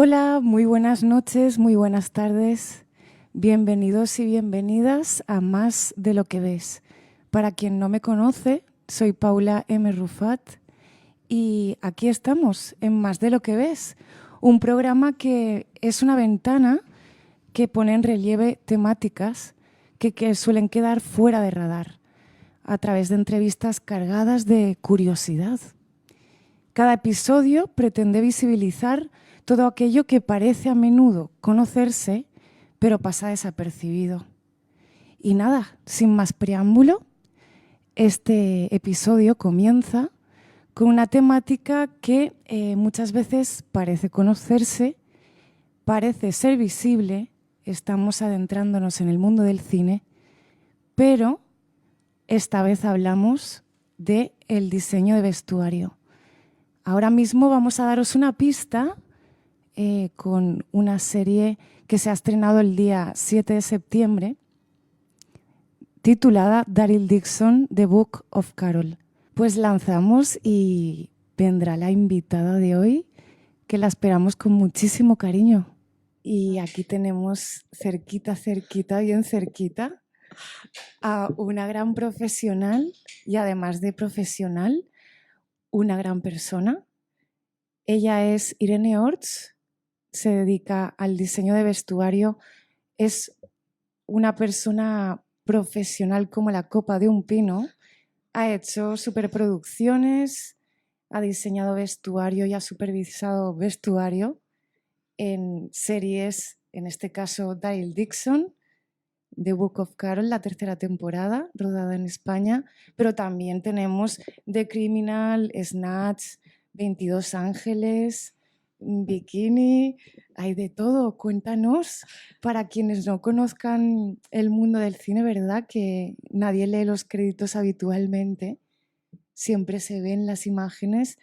Hola, muy buenas noches, muy buenas tardes. Bienvenidos y bienvenidas a Más de lo que ves. Para quien no me conoce, soy Paula M. Rufat y aquí estamos en Más de lo que ves, un programa que es una ventana que pone en relieve temáticas que suelen quedar fuera de radar a través de entrevistas cargadas de curiosidad. Cada episodio pretende visibilizar todo aquello que parece a menudo conocerse, pero pasa desapercibido. Y nada, sin más preámbulo, este episodio comienza con una temática que muchas veces parece conocerse, parece ser visible, estamos adentrándonos en el mundo del cine, pero esta vez hablamos de el diseño de vestuario. Ahora mismo vamos a daros una pista con una serie que se ha estrenado el día 7 de septiembre, titulada Daryl Dixon, The Book of Carol. Pues lanzamos y vendrá la invitada de hoy, que la esperamos con muchísimo cariño. Y aquí tenemos cerquita, bien cerquita, a una gran profesional y además de profesional, una gran persona. Ella es Irene Orts, se dedica al diseño de vestuario, es una persona profesional como la copa de un pino, ha hecho superproducciones, ha diseñado vestuario y ha supervisado vestuario en series, en este caso Daryl Dixon, The Book of Carol, la tercera temporada, rodada en España, pero también tenemos The Criminal, Snatch, 22 Ángeles, Bikini, hay de todo. Cuéntanos, para quienes no conozcan el mundo del cine, ¿verdad? Que nadie lee los créditos habitualmente, siempre se ven las imágenes,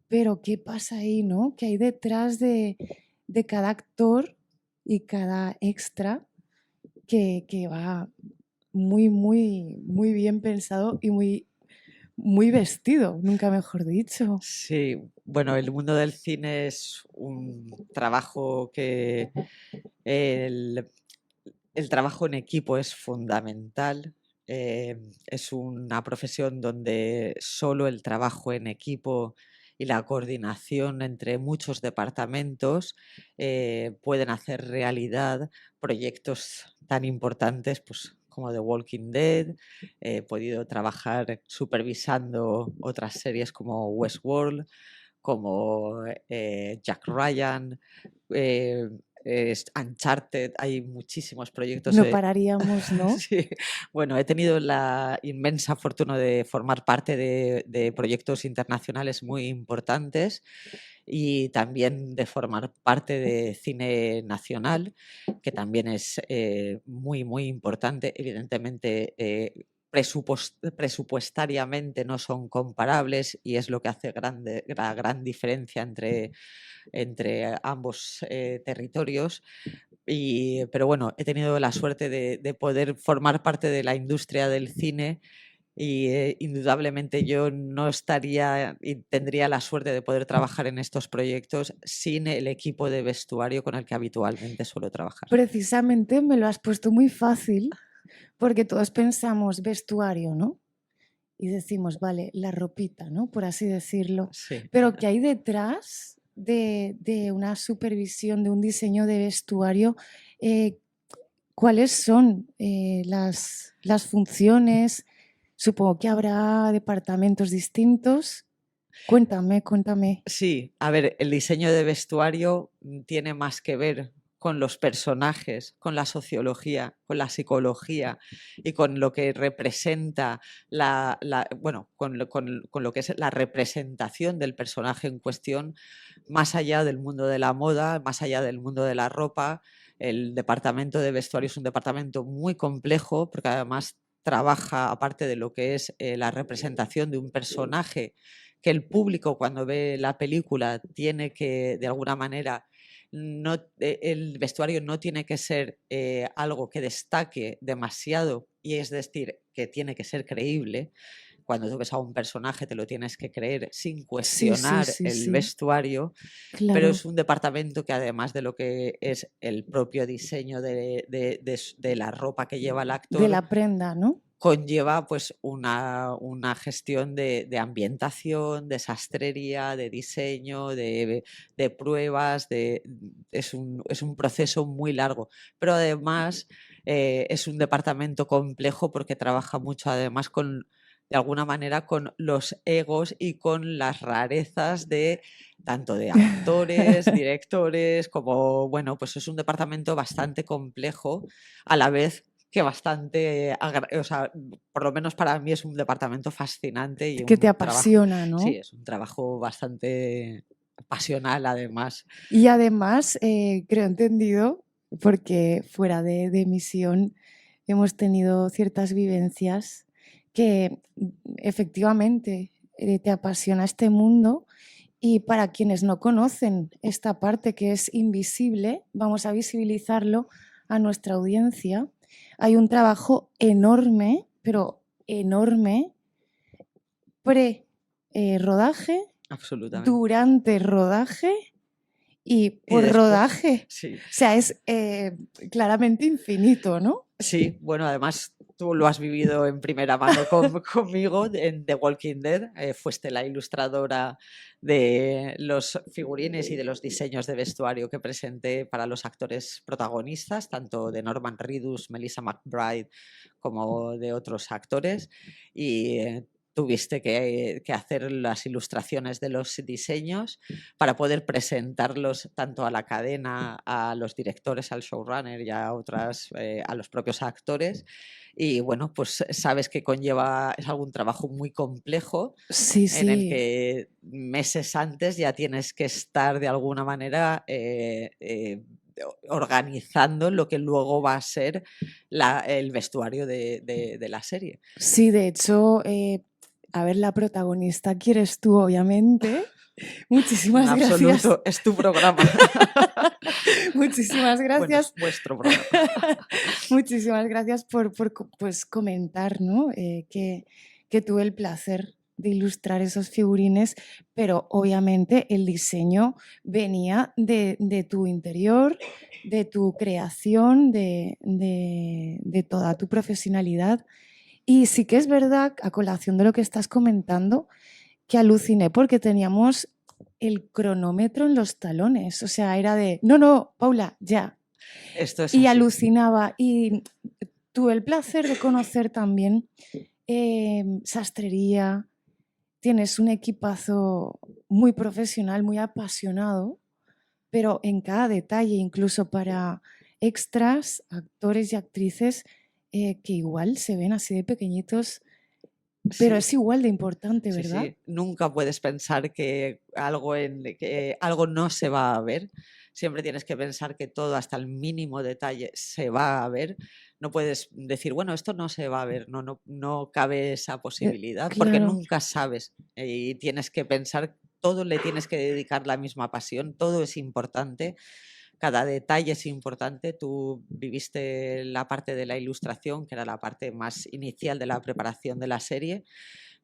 pero ¿qué pasa ahí, no? ¿Qué hay detrás de cada actor y cada extra que va muy bien pensado y muy vestido, nunca mejor dicho? Sí, bueno, el mundo del cine es un trabajo que el, el trabajo en equipo es fundamental. Es una profesión donde solo el trabajo en equipo y la coordinación entre muchos departamentos pueden hacer realidad proyectos tan importantes, pues, como The Walking Dead. He podido trabajar supervisando otras series como Westworld, como Jack Ryan, eh, Uncharted. Hay muchísimos proyectos. No pararíamos, ¿no? Sí. Bueno, he tenido la inmensa fortuna de formar parte de proyectos internacionales muy importantes y también de formar parte de cine nacional, que también es muy importante. Evidentemente, presupuestariamente no son comparables y es lo que hace la gran diferencia entre ambos territorios. Pero bueno, he tenido la suerte de poder formar parte de la industria del cine y indudablemente yo no estaría y tendría la suerte de poder trabajar en estos proyectos sin el equipo de vestuario con el que habitualmente suelo trabajar. Precisamente me lo has puesto muy fácil porque todos pensamos vestuario, ¿no? Y decimos, vale, la ropita, ¿no? Por así decirlo. Sí. Pero ¿qué hay detrás de una supervisión, de un diseño de vestuario? Eh, ¿Cuáles son las funciones? Supongo que habrá departamentos distintos. Cuéntame. Sí, a ver, el diseño de vestuario tiene más que ver con los personajes, con la sociología, con la psicología y con lo que representa bueno, con lo que es la representación del personaje en cuestión, más allá del mundo de la moda, más allá del mundo de la ropa. El departamento de vestuario es un departamento muy complejo porque además trabaja, aparte de lo que es la representación de un personaje, que el público cuando ve la película tiene que, de alguna manera, el vestuario no tiene que ser algo que destaque demasiado, y es decir, que tiene que ser creíble. cuando tú ves a un personaje te lo tienes que creer sin Sí, cuestionar el sí. vestuario, pero Claro. es un departamento que además de lo que es el propio diseño de la ropa que lleva el De actor, la prenda, ¿no? conlleva pues una gestión de ambientación, de sastrería, de diseño, de pruebas, es un proceso muy largo, pero además es un departamento complejo porque trabaja mucho además de alguna manera con los egos y con las rarezas de tanto de actores, directores, como, bueno, pues es un departamento bastante complejo a la vez que bastante, o sea, por lo menos para mí es un departamento fascinante y Que te un trabajo, apasiona, sí, ¿no? es un trabajo bastante pasional además. Y además, creo entendido, porque fuera de emisión hemos tenido ciertas vivencias que efectivamente te apasiona este mundo y para quienes no conocen esta parte que es invisible, vamos a visibilizarlo a nuestra audiencia. Hay un trabajo enorme, pero enorme, pre-rodaje, Absolutamente. durante rodaje y Y por después, rodaje. sí. O sea, es claramente infinito, ¿no? Sí, bueno, además tú lo has vivido en primera mano conmigo en The Walking Dead. Fuiste la ilustradora de los figurines y de los diseños de vestuario que presenté para los actores protagonistas, tanto de Norman Reedus, Melissa McBride, como de otros actores. Y tuviste que hacer las ilustraciones de los diseños para poder presentarlos tanto a la cadena, a los directores, al showrunner y a otras, a los propios actores. Y bueno, pues sabes que conlleva, es algún trabajo muy complejo Sí, en el sí. que meses antes ya tienes que estar de alguna manera organizando lo que luego va a ser el vestuario de la serie. Sí, de hecho, a ver, la protagonista quieres tú, obviamente. En Muchísimas gracias. absoluto, es tu programa. Muchísimas Bueno, es gracias. vuestro programa. Muchísimas gracias por pues, comentar, ¿no? Que tuve el placer de ilustrar esos figurines, pero obviamente el diseño venía de tu interior, de tu creación, de toda tu profesionalidad. Y sí que es verdad, a colación de lo que estás comentando, que aluciné porque teníamos el cronómetro en los talones. O sea, era de, no, Paula, ya. Esto es Y así. alucinaba. Y tuve el placer de conocer también sastrería. Tienes un equipazo muy profesional, muy apasionado, pero en cada detalle, incluso para extras, actores y actrices que igual se ven así de pequeñitos, pero Sí, es igual de importante, sí, ¿verdad? sí. Nunca puedes pensar que algo no se va a ver. Siempre tienes que pensar que todo, hasta el mínimo detalle, se va a ver. No puedes decir, bueno, esto no se va a ver. No cabe esa posibilidad porque Claro. nunca sabes. Y tienes que pensar, todo le tienes que dedicar la misma pasión, todo es importante. Cada detalle es importante. Tú viviste la parte de la ilustración, que era la parte más inicial de la preparación de la serie,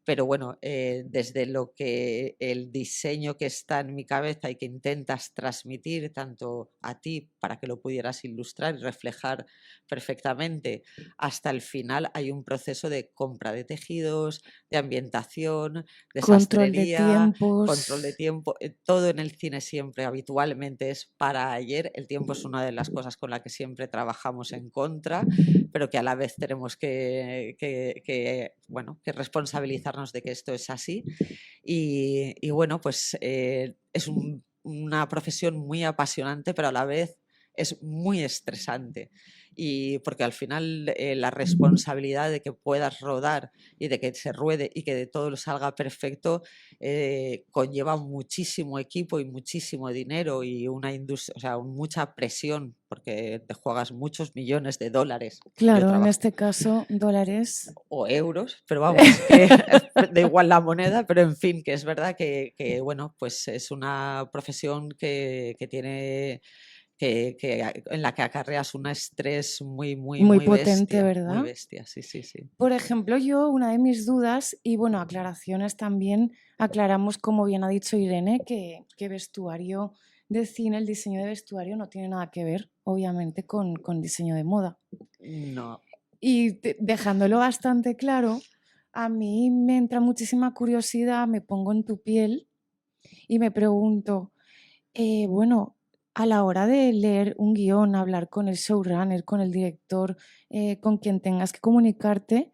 pero bueno, desde lo que el diseño que está en mi cabeza y que intentas transmitir tanto a ti para que lo pudieras ilustrar y reflejar perfectamente, hasta el final hay un proceso de compra de tejidos, de ambientación, de Control de sastrería, control de tiempos. tiempo. Todo en el cine siempre habitualmente es para ayer. El tiempo es una de las cosas con la que siempre trabajamos en contra, pero que a la vez tenemos bueno, que responsabilizarnos de que esto es así. Y bueno, pues es una profesión muy apasionante, pero a la vez es muy estresante. Y porque al final la responsabilidad de que puedas rodar y de que se ruede y que de todo salga perfecto conlleva muchísimo equipo y muchísimo dinero y una industria, o sea, mucha presión porque te juegas muchos millones de dólares. Yo Claro, en trabajo este caso, dólares. o euros, pero vamos, que da igual la moneda, pero en fin, que es verdad que bueno, pues es una profesión que en la que acarreas un estrés muy potente, bestia, ¿verdad? muy bestia, sí. Por ejemplo, yo, una de mis dudas, y bueno, aclaraciones también, aclaramos, como bien ha dicho Irene, que vestuario de cine, el diseño de vestuario no tiene nada que ver, obviamente, con diseño de moda. No. Y dejándolo bastante claro, a mí me entra muchísima curiosidad, me pongo en tu piel y me pregunto, bueno, a la hora de leer un guión, hablar con el showrunner, con el director, con quien tengas que comunicarte,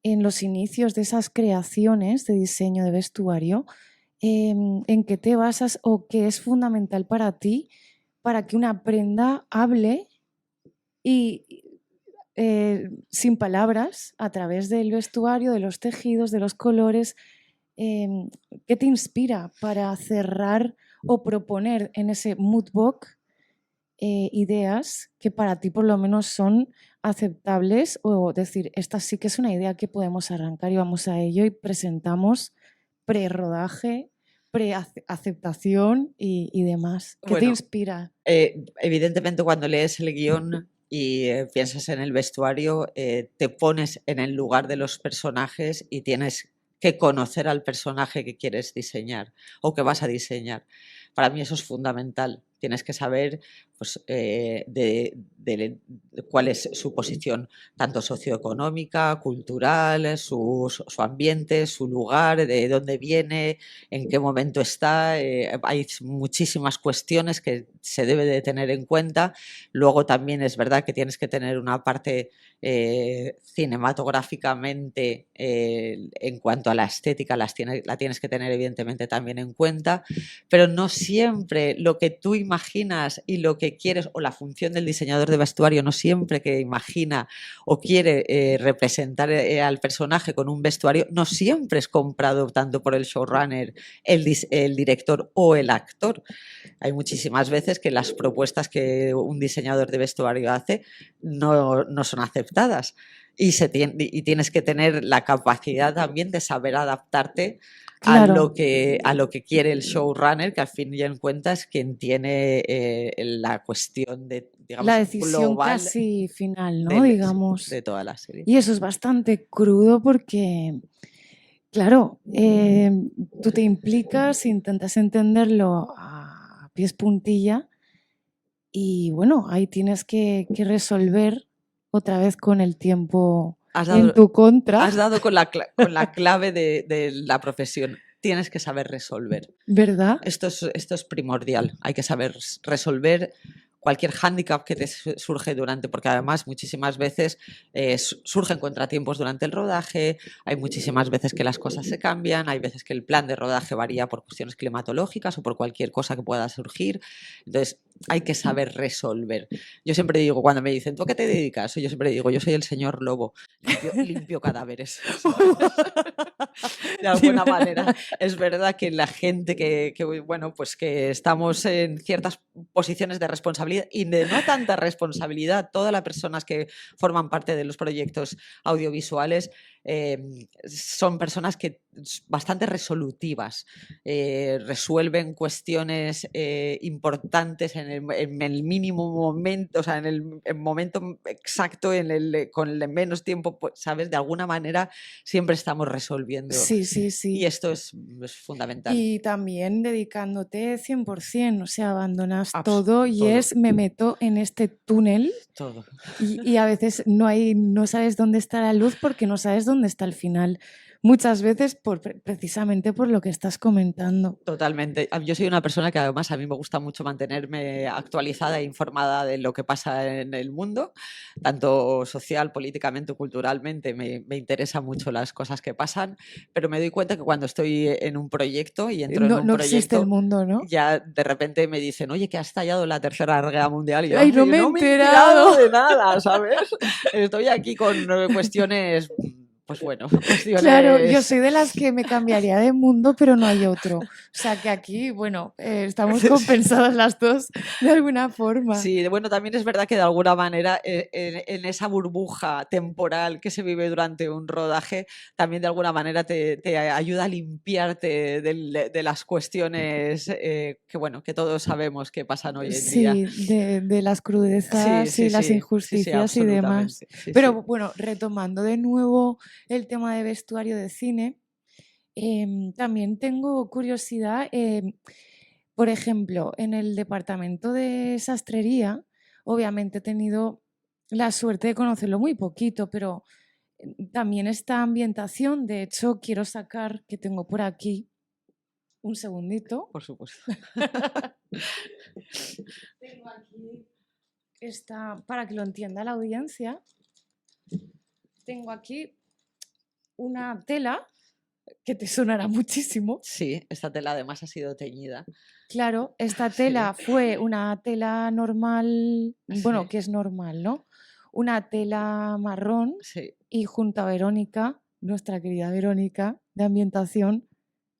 en los inicios de esas creaciones de diseño de vestuario, ¿en qué te basas o qué es fundamental para ti para que una prenda hable y sin palabras, a través del vestuario, de los tejidos, de los colores? ¿Qué te inspira para cerrar o proponer en ese mood book ideas que para ti por lo menos son aceptables, o decir, esta sí que es una idea que podemos arrancar y vamos a ello y presentamos pre-rodaje, pre-aceptación y demás? ¿Qué te inspira? Evidentemente, cuando lees el guión y piensas en el vestuario, te pones en el lugar de los personajes y tienes que conocer al personaje que quieres diseñar o que vas a diseñar. Para mí eso es fundamental. Tienes que saber pues, de cuál es su posición, tanto socioeconómica, cultural, su ambiente, su lugar, de dónde viene, en qué momento está. Hay muchísimas cuestiones que se debe de tener en cuenta. Luego también es verdad que tienes que tener una parte cinematográficamente en cuanto a la estética, la tienes que tener evidentemente también en cuenta, pero no siempre lo que tú imaginas y lo que quieres, o la función del diseñador de vestuario, no siempre que imagina o quiere representar al personaje con un vestuario, no siempre es comprado tanto por el showrunner, el director o el actor. Hay muchísimas veces que las propuestas que un diseñador de vestuario hace no son aceptadas y tienes que tener la capacidad también de saber adaptarte a lo que quiere el showrunner, que al fin y al cuenta es quien tiene la cuestión de, digamos, la decisión global casi final, ¿no? Digamos. de toda la serie. Y eso es bastante crudo porque, claro, tú te implicas, intentas entenderlo a pies puntilla y bueno, ahí tienes que resolver otra vez con el tiempo en tu contra. Has dado con la clave de la profesión. Tienes que saber resolver. ¿Verdad? Esto es primordial. Hay que saber resolver cualquier hándicap que te surge porque además muchísimas veces surgen contratiempos durante el rodaje, hay muchísimas veces que las cosas se cambian, hay veces que el plan de rodaje varía por cuestiones climatológicas o por cualquier cosa que pueda surgir. Entonces, hay que saber resolver. Yo siempre digo, cuando me dicen, ¿tú a qué te dedicas? Yo siempre digo, yo soy el señor Lobo, limpio cadáveres. De alguna manera. Es verdad que la gente bueno, pues que estamos en ciertas posiciones de responsabilidad y de no tanta responsabilidad, todas las personas que forman parte de los proyectos audiovisuales son personas que bastante resolutivas, resuelven cuestiones importantes en el mínimo momento, o sea, en el momento exacto, con el menos tiempo, pues, ¿sabes? De alguna manera siempre estamos resolviendo. Sí. Y esto es fundamental. Y también dedicándote 100%, o sea, abandonas todo y me meto en este túnel. Todo. Y a veces no sabes dónde está la luz porque no sabes dónde está el final. Muchas veces precisamente por lo que estás comentando. Totalmente. Yo soy una persona que además a mí me gusta mucho mantenerme actualizada e informada de lo que pasa en el mundo, tanto social, políticamente, culturalmente. Me interesan mucho las cosas que pasan, pero me doy cuenta que cuando estoy en un proyecto y entro en un no proyecto, existe el mundo, ¿no? Ya de repente me dicen, oye, que ha estallado la Tercera Guerra Mundial. Y yo, ¡ay, no me he enterado de nada, ¿sabes? Estoy aquí con cuestiones pues bueno, Claro, yo opciones. soy de las que me cambiaría de mundo, pero no hay otro. O sea que aquí, bueno, estamos compensadas las dos de alguna forma. Sí, bueno, también es verdad que de alguna manera en esa burbuja temporal que se vive durante un rodaje, también de alguna manera te ayuda a limpiarte de las cuestiones que, bueno, que todos sabemos que pasan hoy en día. Sí, de las Sí, crudezas sí, y las sí, sí, sí, injusticias y demás. absolutamente. Sí, sí. Pero bueno, retomando de nuevo el tema de vestuario de cine, también tengo curiosidad, por ejemplo, en el departamento de sastrería, obviamente he tenido la suerte de conocerlo muy poquito, pero también esta ambientación, de hecho, quiero sacar, que tengo por aquí, un segundito. Por supuesto. Tengo aquí esta, para que lo entienda la audiencia, tengo aquí una tela que te sonará muchísimo. Sí, esta tela además ha sido teñida. Claro, esta Sí, tela fue una tela normal, bueno, sí, que es normal, ¿no? Una tela marrón sí. y junto a Verónica, nuestra querida Verónica de ambientación,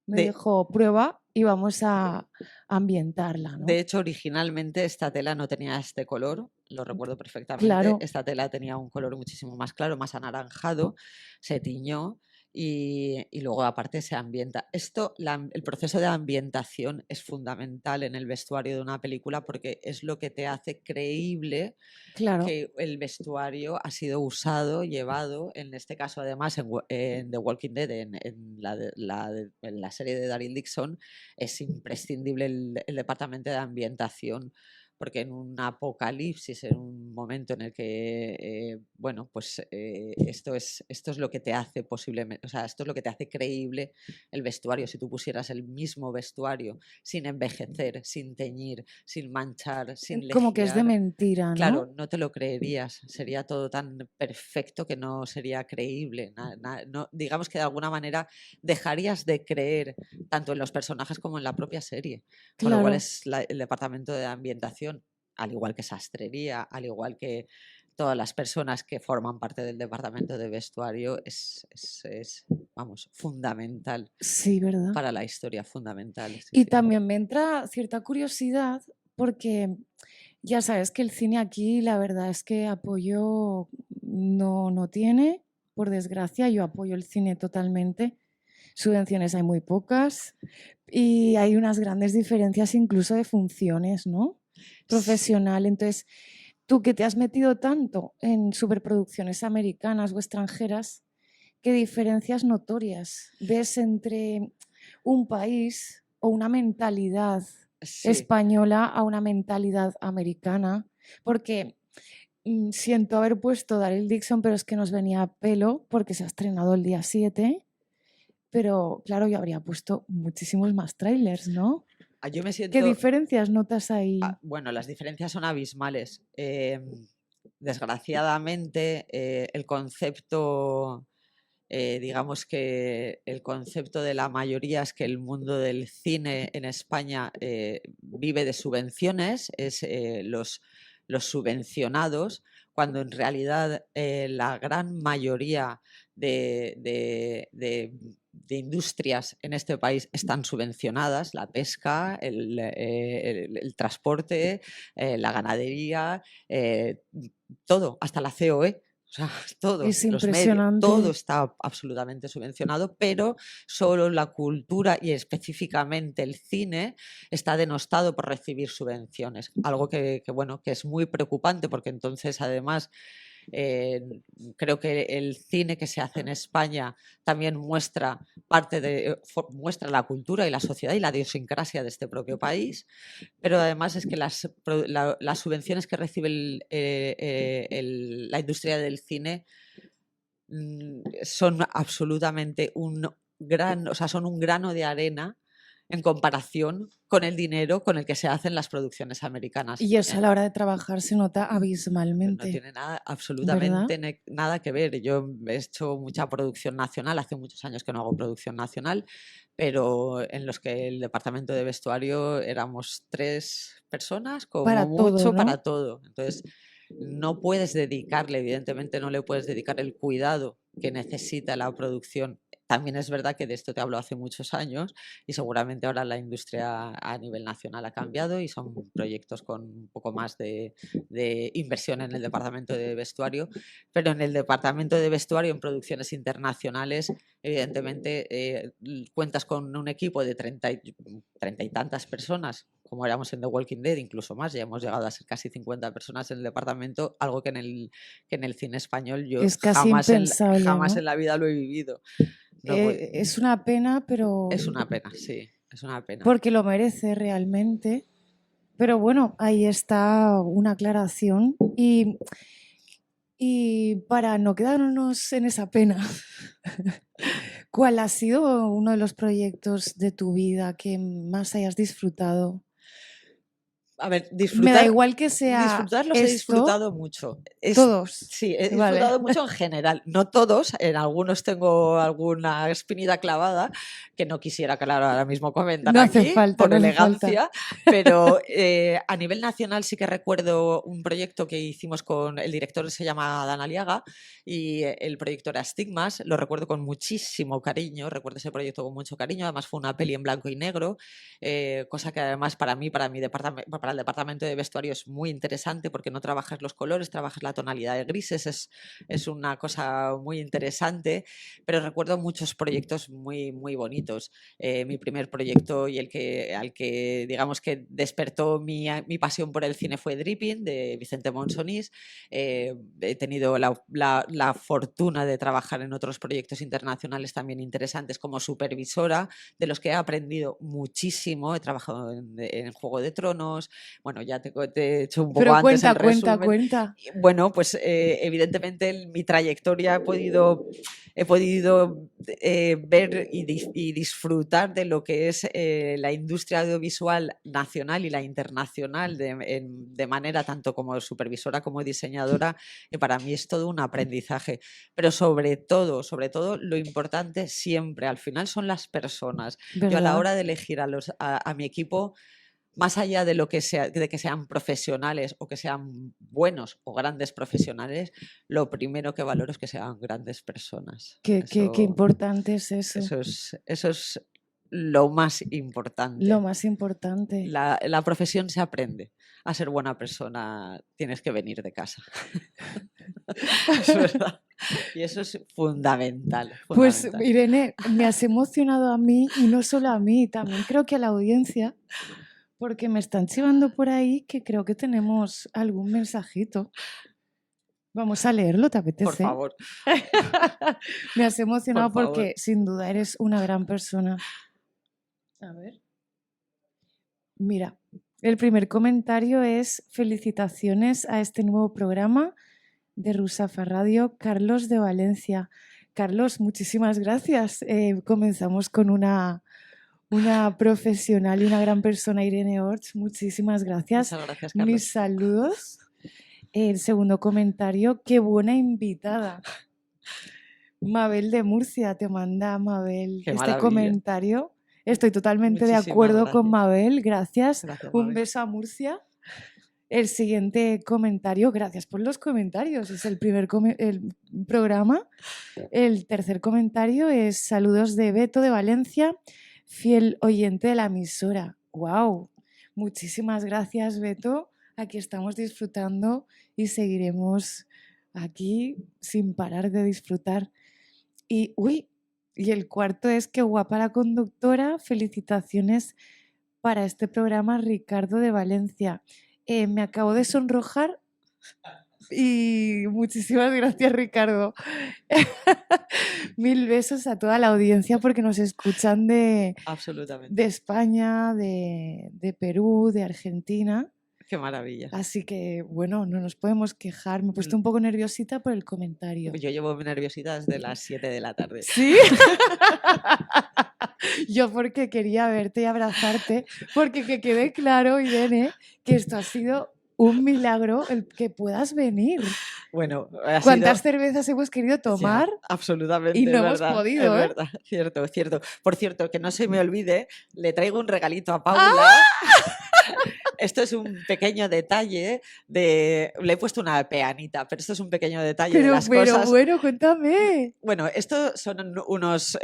me De, dijo prueba y vamos a ambientarla, de ¿no? hecho, originalmente esta tela no tenía este color, lo recuerdo perfectamente. Claro, Esta tela tenía un color muchísimo más claro, más anaranjado, se tiñó y luego aparte se ambienta. El proceso de ambientación es fundamental en el vestuario de una película porque es lo que te hace creíble claro, que el vestuario ha sido usado, llevado, en este caso además en The Walking Dead, en la serie de Daryl Dixon, es imprescindible el departamento de ambientación, porque en un apocalipsis, en un momento en el que, bueno, pues esto es lo que te hace posiblemente, o sea, esto es lo que te hace creíble el vestuario. Si tú pusieras el mismo vestuario sin envejecer, sin teñir, sin manchar, sin como que es de legiar, mentira, ¿no? claro, no te lo creerías, sería todo tan perfecto que no sería creíble. Digamos que de alguna manera dejarías de creer tanto en los personajes como en la propia serie, con lo cual Claro. es el departamento de ambientación, al igual que sastrería, al igual que todas las personas que forman parte del departamento de vestuario, vamos, fundamental Sí, ¿verdad? para la historia, fundamental. Sí, Y sí. también me entra cierta curiosidad porque ya sabes que el cine aquí, la verdad es que apoyo no tiene, por desgracia, yo apoyo el cine totalmente. Subvenciones hay muy pocas y hay unas grandes diferencias incluso de funciones, ¿no? Sí, Profesional. Entonces, tú que te has metido tanto en superproducciones americanas o extranjeras, ¿qué diferencias notorias ves entre un país o una mentalidad sí. española a una mentalidad americana? Porque siento haber puesto Daryl Dixon, pero es que nos venía a pelo porque se ha estrenado el día 7, pero claro, yo habría puesto muchísimos más trailers, ¿no? Yo me ¿Qué siento, diferencias notas ahí? bueno, las diferencias son abismales. Desgraciadamente, el concepto, digamos que el concepto de la mayoría es que el mundo del cine en España vive de subvenciones, es los subvencionados, cuando en realidad la gran mayoría de industrias en este país están subvencionadas, la pesca, el transporte, la ganadería, todo, hasta la COE. O sea, todo, Es los medios, todo impresionante. está absolutamente subvencionado, pero solo la cultura y específicamente el cine está denostado por recibir subvenciones. Algo bueno, que es muy preocupante porque entonces además eh, creo que el cine que se hace en España también muestra muestra la cultura y la sociedad y la idiosincrasia de este propio país, pero además es que las subvenciones que recibe la industria del cine son absolutamente o sea, son un grano de arena en comparación con el dinero con el que se hacen las producciones americanas. Y eso a la hora de trabajar se nota No abismalmente, tiene nada, ¿verdad? absolutamente nada que ver. Yo he hecho mucha producción nacional, hace muchos años que no hago producción nacional, pero en los que el departamento de vestuario éramos 3 personas, como Para todo, mucho, para ¿no? todo. Entonces, no puedes dedicarle, evidentemente no le puedes dedicar el cuidado que necesita la producción. También es verdad que de esto te hablo hace muchos años y seguramente ahora la industria a nivel nacional ha cambiado y son proyectos con un poco más de inversión en el departamento de vestuario, pero en el departamento de vestuario en producciones internacionales, evidentemente cuentas con un equipo de 30 y tantas personas, como éramos en The Walking Dead, incluso más, ya hemos llegado a ser casi 50 personas en el departamento, algo que en el cine español yo Es casi impensable, jamás ¿no? en la vida lo he vivido. No, Es una pena, pero... es una pena, sí, es una pena. Porque lo merece realmente. Pero bueno, ahí está una aclaración. Y para no quedarnos en esa pena, ¿cuál ha sido uno de los proyectos de tu vida que más hayas disfrutado? A ver, Me da igual que sea disfrutarlos he esto, disfrutado mucho. todos. Sí, he Vale. disfrutado mucho en general. No todos, en algunos tengo alguna espinita clavada que no quisiera, claro, ahora mismo comentar No aquí hace falta, por no hace elegancia, pero a nivel nacional sí que recuerdo un proyecto que hicimos con el director, se llama Dan Aliaga, y el proyecto era Estigmas. Lo recuerdo con muchísimo cariño, recuerdo ese proyecto con mucho cariño. Además fue una peli en blanco y negro, cosa que además para mí, para el departamento de vestuario es muy interesante porque no trabajas los colores, trabajas la tonalidad de grises, es una cosa muy interesante, pero recuerdo muchos proyectos muy, muy bonitos. Mi primer proyecto y al que digamos que despertó mi pasión por el cine fue Dripping, de Vicente Monsonís. He tenido la fortuna de trabajar en otros proyectos internacionales también interesantes como supervisora, de los que he aprendido muchísimo. He trabajado en Juego de Tronos. Bueno, ya te he hecho un poco Pero antes el cuenta. resumen. Bueno, pues evidentemente en mi trayectoria he podido ver y disfrutar de lo que es la industria audiovisual nacional y la internacional de manera tanto como supervisora como diseñadora, y para mí es todo un aprendizaje. Pero sobre todo, lo importante siempre al final son las personas. ¿Verdad? Yo a la hora de elegir a mi equipo, más allá de que sean profesionales o que sean buenos o grandes profesionales, lo primero que valoro es que sean grandes personas. Qué importante es eso. Eso es lo más importante. Lo más importante. La profesión se aprende. A ser buena persona tienes que venir de casa. Es verdad. Y eso es fundamental. Pues Irene, me has emocionado a mí y no solo a mí, también creo que a la audiencia, porque me están chivando por ahí que creo que tenemos algún mensajito. Vamos a leerlo, ¿te apetece? Por favor. Me has emocionado porque sin duda eres una gran persona. A ver. Mira, el primer comentario es: felicitaciones a este nuevo programa de Rusafa Radio, Carlos de Valencia. Carlos, muchísimas gracias. Comenzamos con una profesional y una gran persona, Irene Orts. Muchísimas gracias. Muchas gracias, Carlos. Mis saludos. El segundo comentario: qué buena invitada. Mabel de Murcia, te manda Mabel este comentario. Estoy totalmente de acuerdo con Mabel. Gracias. Un Mabel. beso a Murcia. El siguiente comentario, gracias por los comentarios, es el primer el programa. El tercer comentario es: saludos de Beto de Valencia, fiel oyente de la emisora. ¡Wow! Muchísimas gracias, Beto. Aquí estamos disfrutando y seguiremos aquí sin parar de disfrutar. Y el cuarto es: qué guapa la conductora. Felicitaciones para este programa, Ricardo de Valencia. Me acabo de sonrojar y muchísimas gracias, Ricardo. 1000 besos a toda la audiencia porque nos escuchan de España, de Perú, de Argentina. Qué maravilla. Así que, bueno, no nos podemos quejar. Me he puesto un poco nerviosita por el comentario. Yo llevo nerviosita desde las 7 de la tarde. ¿Sí? Yo porque quería verte y abrazarte, porque que quede claro, Irene, que esto ha sido un milagro el que puedas venir. Bueno, ¿cuántas cervezas hemos querido tomar? Ya, absolutamente. Y no hemos podido. Es verdad, cierto. Por cierto, que no se me olvide, le traigo un regalito a Paula. esto es un pequeño detalle le he puesto una peanita, pero esto es un pequeño detalle de las cosas. Bueno, cuéntame. Bueno, estos son unos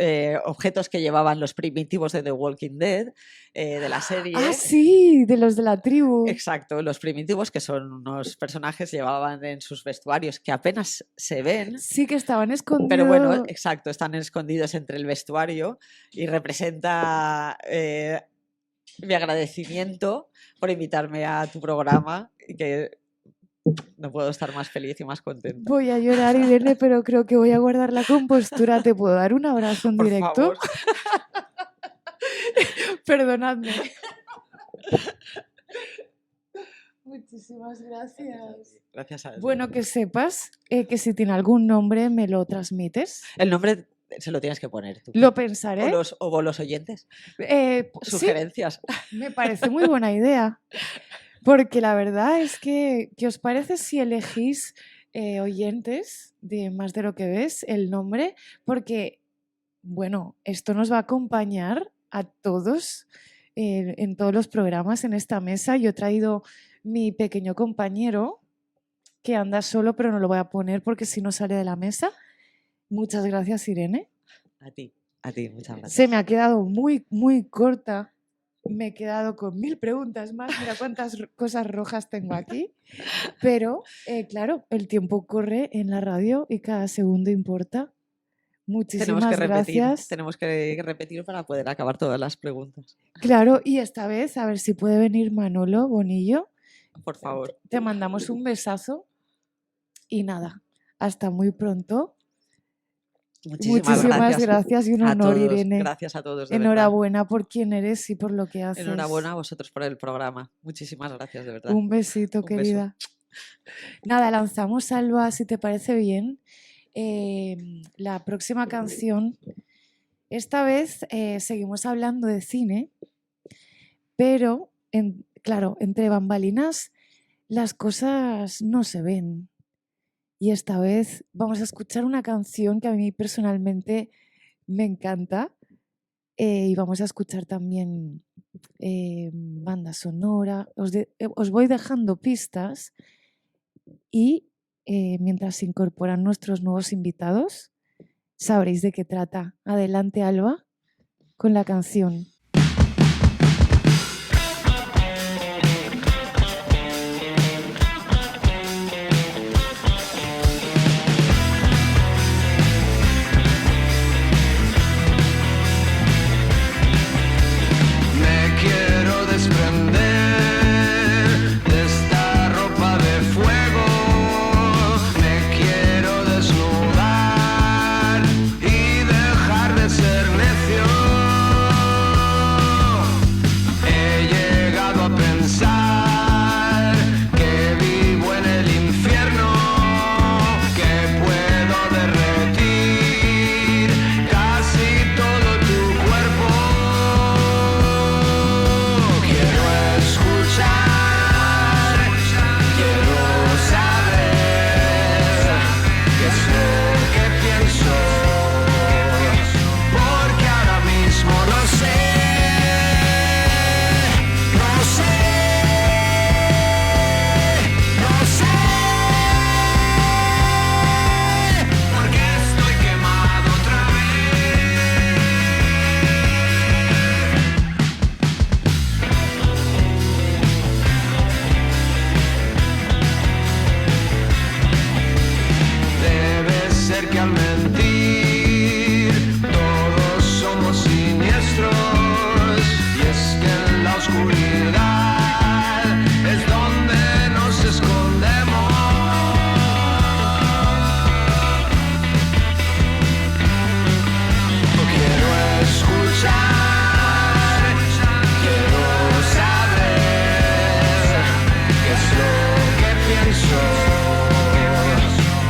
objetos que llevaban los primitivos de The Walking Dead, de la serie. Ah, sí, de los de la tribu. Exacto, los primitivos, que son unos personajes, llevaban en sus vestuarios que apenas se ven. Sí, que estaban escondidos. Pero bueno, exacto, están escondidos entre el vestuario y representa mi agradecimiento por invitarme a tu programa y que no puedo estar más feliz y más contenta. Voy a llorar, Irene, pero creo que voy a guardar la compostura. ¿Te puedo dar un abrazo en Por directo? favor. Perdonadme. Muchísimas gracias. Gracias a ti. Bueno, que sepas que si tiene algún nombre me lo transmites. El nombre se lo tienes que poner tú. Lo pensaré. O los oyentes. Sugerencias. Sí, me parece muy buena idea. Porque la verdad es que, ¿qué os parece si elegís oyentes de Más de lo que ves el nombre? Porque, bueno, esto nos va a acompañar a todos en todos los programas en esta mesa. Yo he traído mi pequeño compañero que anda solo, pero no lo voy a poner porque si no sale de la mesa. Muchas gracias, Irene. A ti, muchas gracias. Se me ha quedado muy, muy corta. Me he quedado con 1000 preguntas más. Mira cuántas cosas rojas tengo aquí. Pero, claro, el tiempo corre en la radio y cada segundo importa. Muchísimas gracias. Tenemos que repetir para poder acabar todas las preguntas. Claro, y esta vez a ver si puede venir Manolo Bonillo. Por favor. Te mandamos un besazo y nada, hasta muy pronto. Muchísimas gracias y un honor, Irene. Gracias a todos. Enhorabuena por quién eres y por lo que haces. Enhorabuena a vosotros por el programa. Muchísimas gracias, de verdad. Un besito, querida. Nada, lanzamos, Alba, si te parece bien, la próxima canción. Esta vez seguimos hablando de cine, pero, claro, entre bambalinas las cosas no se ven. Y esta vez vamos a escuchar una canción que a mí personalmente me encanta y vamos a escuchar también banda sonora. Os voy dejando pistas y mientras se incorporan nuestros nuevos invitados, sabréis de qué trata. Adelante, Alba, con la canción.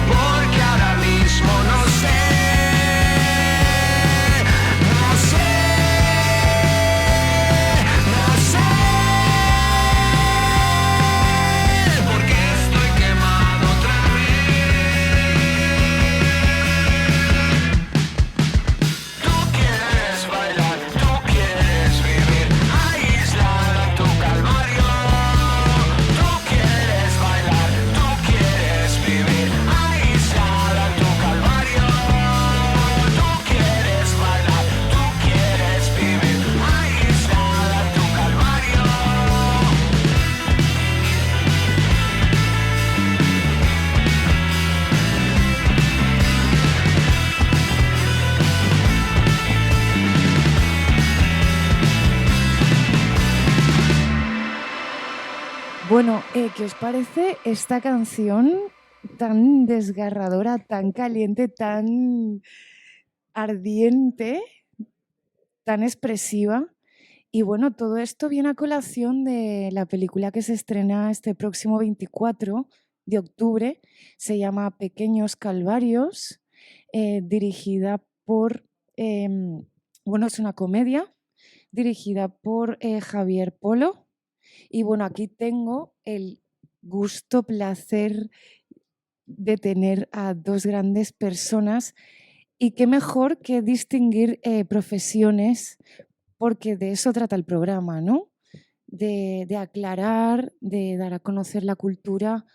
Porque ahora mismo no ¿Qué os parece esta canción tan desgarradora, tan caliente, tan ardiente, tan expresiva? Y bueno, todo esto viene a colación de la película que se estrena este próximo 24 de octubre. Se llama Pequeños Calvarios, dirigida por, bueno, es una comedia dirigida por Javier Polo. Y bueno, aquí tengo el gusto, placer de tener a dos grandes personas y qué mejor que distinguir profesiones, porque de eso trata el programa, ¿no? De aclarar, de dar a conocer la cultura.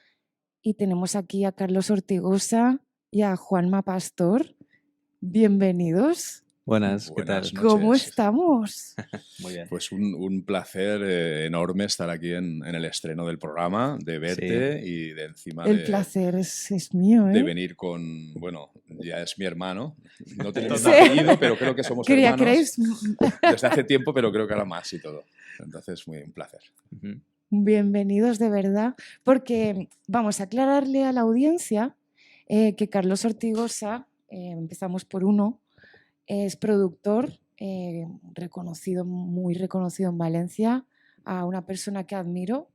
Y tenemos aquí a Carlos Ortigosa y a Juanma Pastor. Bienvenidos. Buenas, ¿qué Buenas tal? noches. ¿Cómo estamos? Muy bien. Pues un placer enorme estar aquí en el estreno del programa, de verte y de encima El placer es mío, de ¿eh? venir con, bueno, ya es mi hermano. No tenemos Sí. apellido, pero creo que somos hermanos ¿Creéis? desde hace tiempo, pero creo que ahora más y todo. Entonces, un placer. Ujú. Bienvenidos de verdad, porque vamos a aclararle a la audiencia que Carlos Ortigosa, empezamos por uno, es productor reconocido, muy reconocido en Valencia, a una persona que admiro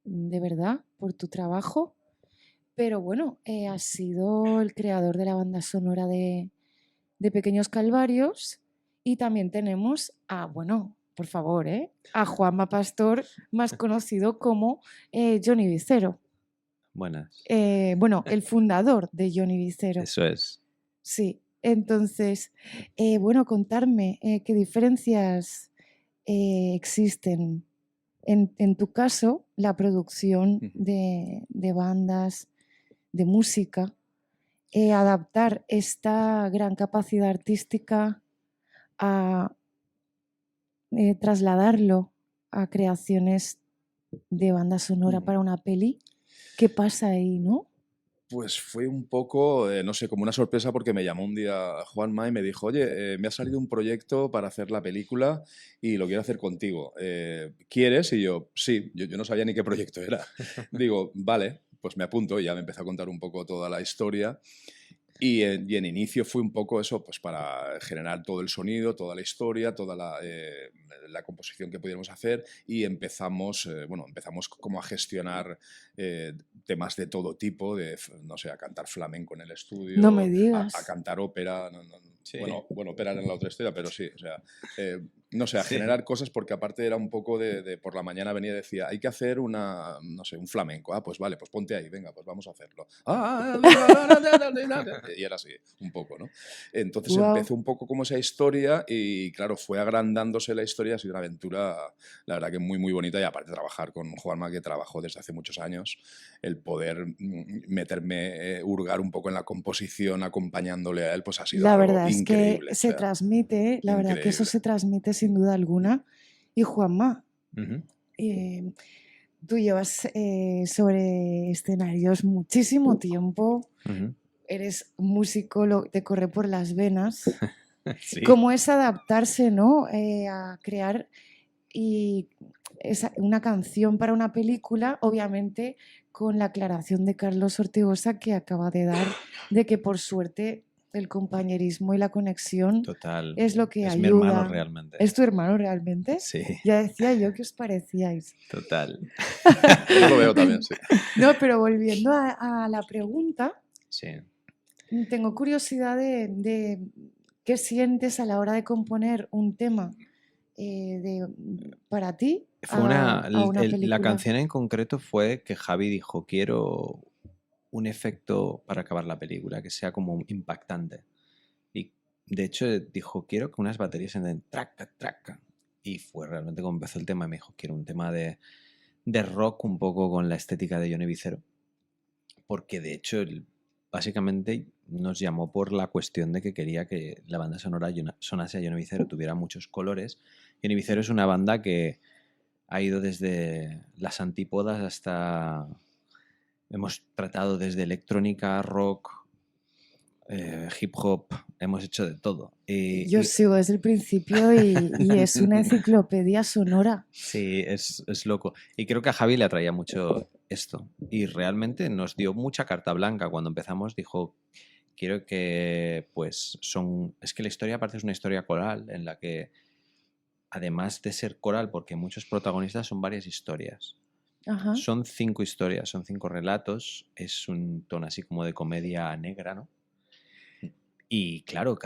de verdad por tu trabajo, pero bueno, has sido el creador de la banda sonora de Pequeños Calvarios y también tenemos a, bueno, por favor, a Juanma Pastor, más conocido como Johnny Vicero. Buenas. Bueno, el fundador de Johnny Vicero. Eso es. Sí, entonces, bueno, contarme qué diferencias existen en tu caso, la producción de bandas, de música, adaptar esta gran capacidad artística a trasladarlo a creaciones de banda sonora para una peli. ¿Qué pasa ahí, no? Pues fue un poco, no sé, como una sorpresa porque me llamó un día Juanma y me dijo, oye, me ha salido un proyecto para hacer la película y lo quiero hacer contigo. ¿Quieres? Y yo, sí, yo no sabía ni qué proyecto era. Digo, vale, pues me apunto y ya me empezó a contar un poco toda la historia. Y en inicio fue un poco eso, pues para generar todo el sonido, toda la historia, toda la composición que pudiéramos hacer y empezamos como a gestionar temas de todo tipo, no sé, a cantar flamenco en el estudio, No me digas. a cantar ópera, Sí. bueno, ópera era en la otra historia, pero sí, o sea, no sé, a Sí. generar cosas porque aparte era un poco de por la mañana venía y decía, hay que hacer no sé, un flamenco, pues vale, pues ponte ahí, venga, pues vamos a hacerlo. Y era así, un poco, ¿no? Entonces Guau. empezó un poco como esa historia y claro, fue agrandándose la historia, ha sido una aventura, la verdad que muy, muy bonita y aparte trabajar con Juanma, que trabajó desde hace muchos años, el poder meterme, hurgar un poco en la composición acompañándole a él, pues ha sido La algo verdad es increíble. que se transmite, la verdad que eso increíble. se transmite sin duda alguna. Y Juanma, Ujú. tú llevas sobre escenarios muchísimo tiempo, Ujú. eres músico, te corre por las venas. Sí. ¿Cómo es adaptarse, ¿no? A crear una canción para una película, obviamente con la aclaración de Carlos Ortigosa que acaba de dar, de que por suerte el compañerismo y la conexión Total. es lo que Es ayuda. mi hermano realmente. ¿Es tu hermano realmente? Sí, Ya decía yo que os parecíais. total. Yo lo veo también, sí. No, pero volviendo a la pregunta, Sí. tengo curiosidad de qué sientes a la hora de componer un tema para ti Fue a una película. la canción en concreto fue que Javi dijo, quiero un efecto para acabar la película, que sea como impactante. Y de hecho dijo, quiero que unas baterías en traca, traca. Y fue realmente como empezó el tema. Me dijo, quiero un tema de rock un poco con la estética de Johnny Vicero. Porque de hecho, básicamente nos llamó por la cuestión de que quería que la banda sonora sonase a Johnny Vicero, tuviera muchos colores. Johnny Vicero es una banda que ha ido desde las antípodas hasta... Hemos tratado desde electrónica, rock, hip hop, hemos hecho de todo. Yo sigo desde el principio y es una enciclopedia sonora. Sí, es loco. Y creo que a Javi le atraía mucho esto. Y realmente nos dio mucha carta blanca. Cuando empezamos dijo, quiero que, pues, es que la historia aparte es una historia coral en la que, además de ser coral, porque muchos protagonistas son varias historias. Ajá. Son 5 historias, son 5 relatos. Es un tono así como de comedia negra, ¿no? Y claro,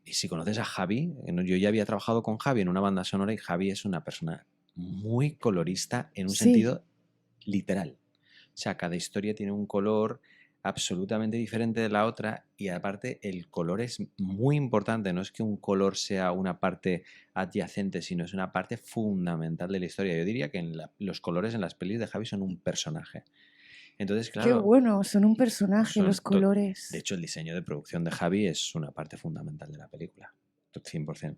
y si conoces a Javi, yo ya había trabajado con Javi en una banda sonora y Javi es una persona muy colorista en un Sí. sentido literal. O sea, cada historia tiene un color absolutamente diferente de la otra y aparte el color es muy importante. No es que un color sea una parte adyacente, sino es una parte fundamental de la historia. Yo diría que los colores en las pelis de Javi son un personaje. Entonces, Qué claro, bueno, son un personaje, los de colores. hecho, el diseño de producción de Javi es una parte fundamental de la película, 100%.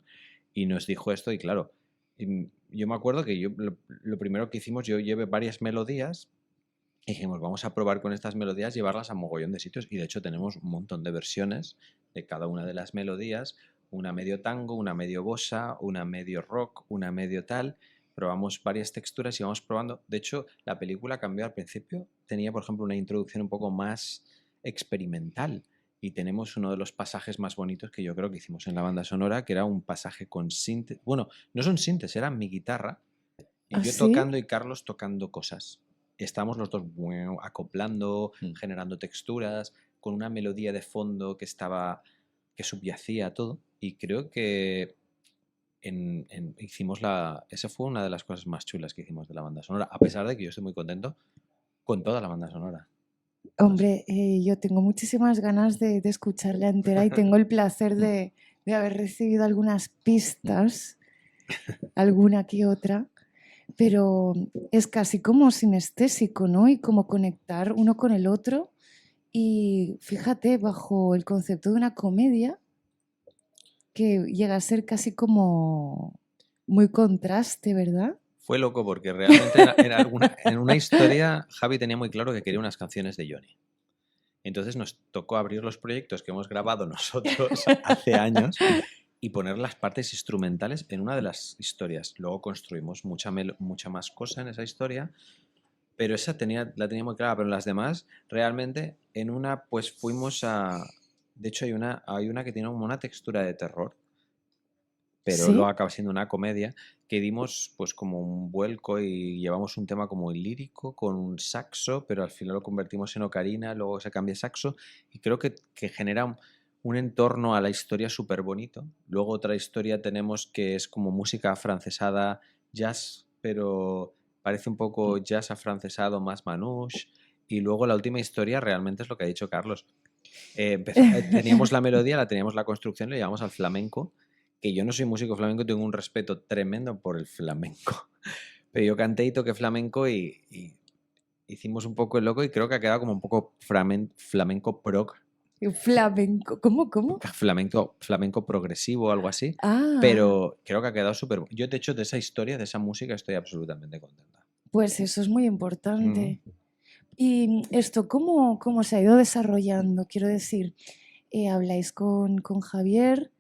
Y nos dijo esto y claro, yo me acuerdo que lo primero que hicimos, yo llevé varias melodías y dijimos, vamos a probar con estas melodías, llevarlas a mogollón de sitios y de hecho tenemos un montón de versiones de cada una de las melodías, una medio tango, una medio bossa, una medio rock, una medio tal. Probamos varias texturas y vamos probando. De hecho, la película cambió al principio. Tenía, por ejemplo, una introducción un poco más experimental y tenemos uno de los pasajes más bonitos que yo creo que hicimos en la banda sonora, que era un pasaje con sintes. Bueno, no son sintes, era mi guitarra y ¿Ah, yo sí? tocando y Carlos tocando cosas. Estábamos los dos acoplando, generando texturas, con una melodía de fondo que subyacía a todo. Y creo que esa fue una de las cosas más chulas que hicimos de la banda sonora, a pesar de que yo estoy muy contento con toda la banda sonora. Hombre, yo tengo muchísimas ganas de escucharla entera y tengo el placer de haber recibido algunas pistas, alguna que otra, pero es casi como sinestésico, ¿no? Y como conectar uno con el otro. Y fíjate, bajo el concepto de una comedia, que llega a ser casi como muy contraste, ¿verdad? Fue loco porque realmente en una historia Javi tenía muy claro que quería unas canciones de Johnny. Entonces nos tocó abrir los proyectos que hemos grabado nosotros hace años y poner las partes instrumentales en una de las historias. Luego construimos mucha más cosa en esa historia, pero esa la tenía muy clara, pero en las demás, realmente, en una, pues fuimos a... De hecho, hay una que tiene como una textura de terror, pero ¿Sí? luego acaba siendo una comedia, que dimos pues como un vuelco y llevamos un tema como lírico con un saxo, pero al final lo convertimos en ocarina, luego se cambia a saxo y creo que genera un entorno a la historia súper bonito. Luego otra historia tenemos que es como música afrancesada, jazz, pero parece un poco jazz afrancesado más manouche. Y luego la última historia realmente es lo que ha dicho Carlos. Teníamos la melodía, teníamos la construcción, le llevamos al flamenco, que yo no soy músico flamenco, tengo un respeto tremendo por el flamenco. Pero yo canté y toqué flamenco y hicimos un poco el loco y creo que ha quedado como un poco flamenco prog. Flamenco, ¿cómo? Flamenco progresivo o algo así. Ah, Pero creo que ha quedado súper... Yo, de hecho, de esa historia, de esa música, estoy absolutamente contenta. pues eso es muy importante. ¿Y esto cómo se ha ido desarrollando? Quiero decir, ¿habláis con Javier?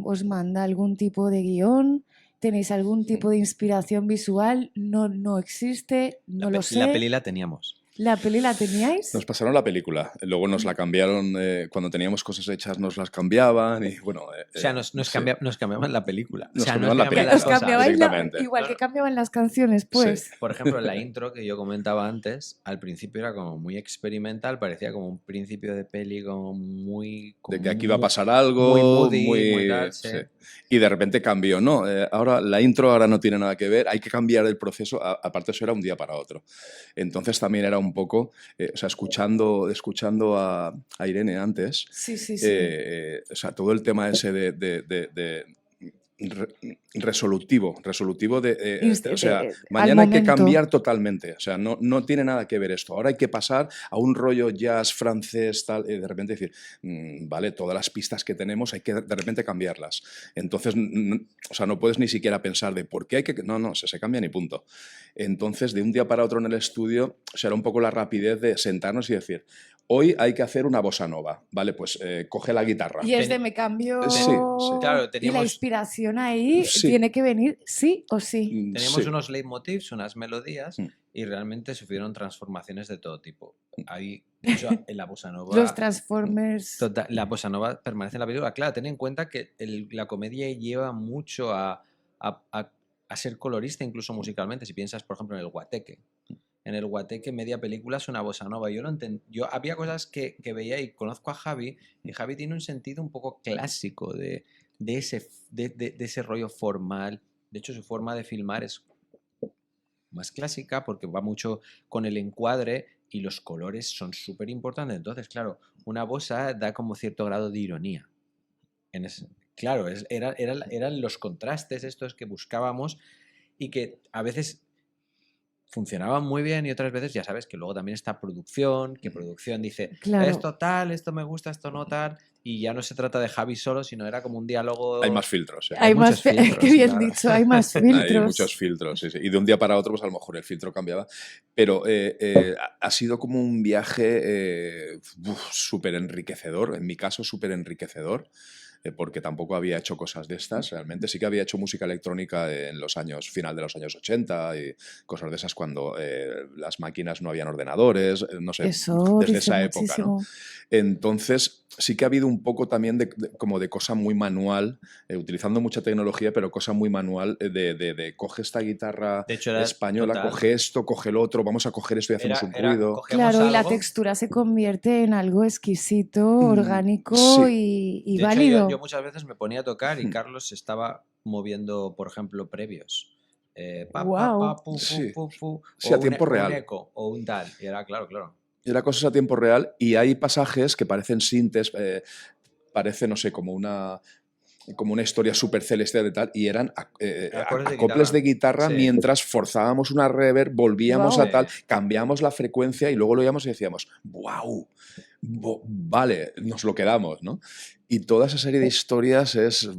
¿Os manda algún tipo de guión? ¿Tenéis algún tipo de inspiración visual? No existe, no lo sé. La peli la teníamos. ¿La peli la teníais? Nos pasaron la película, luego nos la cambiaron, cuando teníamos cosas hechas nos las cambiaban y bueno... O sea, nos cambiaban la película. Nos O sea, cambiaban no la es que película. cambiaban Os las cosas. cambiabais directamente. igual que Claro. cambiaban las canciones, pues. Sí. Por ejemplo, la intro que yo comentaba antes, al principio era como muy experimental, parecía como un principio de peli como muy... De que aquí iba a pasar algo, muy moody, muy tal, sí. Y de repente cambió, ¿no? Ahora la intro ahora no tiene nada que ver, hay que cambiar el proceso, aparte eso era un día para otro. Entonces también era un poco, o sea, escuchando a Irene antes, Sí. o sea, todo el tema ese de resolutivo o sea, al mañana hay que momento. cambiar totalmente, o sea, no tiene nada que ver esto, ahora hay que pasar a un rollo jazz francés, tal, y de repente decir, vale, todas las pistas que tenemos hay que de repente cambiarlas, entonces, o sea, no puedes ni siquiera pensar de por qué hay que, no, se cambian y punto. Entonces, de un día para otro en el estudio, será un poco la rapidez de sentarnos y decir, hoy hay que hacer una bossa nova, vale, pues coge la guitarra. Y es de me cambio. Sí. Claro, Y la teníamos, inspiración ahí Sí. tiene que venir sí o sí. teníamos Sí. unos leitmotivs, unas melodías, Mm. y realmente sufrieron transformaciones de todo tipo. Ahí, de hecho, en la bossa nova... Los Transformers. La bossa nova permanece en la película. Claro, ten en cuenta que la comedia lleva mucho a ser colorista, incluso musicalmente. Si piensas, por ejemplo, en el Guateque. En el Guateque, media película es una bossa nova. Yo había cosas que veía y conozco a Javi, y Javi tiene un sentido un poco clásico de ese rollo formal. De hecho, su forma de filmar es más clásica porque va mucho con el encuadre y los colores son súper importantes. Entonces, claro, una bossa da como cierto grado de ironía. Claro, eran los contrastes estos que buscábamos y que a veces funcionaban muy bien y otras veces ya sabes que luego también está producción, que producción dice Claro. esto tal, esto me gusta, esto no tal, y ya no se trata de Javi solo, sino era como un diálogo... Hay más filtros. Hay muchos más filtros, qué bien claro. dicho, hay más filtros. Hay muchos filtros, sí. Y de un día para otro, pues a lo mejor el filtro cambiaba. Pero ha sido como un viaje súper enriquecedor, en mi caso súper enriquecedor, porque tampoco había hecho cosas de estas. Realmente sí que había hecho música electrónica en los años, final de los años 80 y cosas de esas cuando las máquinas no habían ordenadores, no sé, Eso desde dice esa época, ¿no? muchísimo. Entonces sí que ha habido un poco también como de cosa muy manual, utilizando mucha tecnología, pero cosa muy manual de coge esta guitarra De hecho, era española, total. coge esto, coge el otro, vamos a coger esto y hacemos un ruido. cogemos Claro, y la algo. textura se convierte en algo exquisito, orgánico sí. y De hecho, válido. yo muchas veces me ponía a tocar y Carlos se estaba moviendo, por ejemplo, previos. Guau. Sí. O Sí, a tiempo real. un eco o un tal. Y era claro. Era cosas a tiempo real y hay pasajes que parecen sintes, parece, no sé, como una historia súper celestial y tal, y eran acoples de guitarra Sí. mientras forzábamos una reverb, volvíamos Guau. a tal, cambiamos la frecuencia y luego lo oíamos y decíamos, ¡wow! Vale, nos lo quedamos, ¿no? Y toda esa serie de historias es,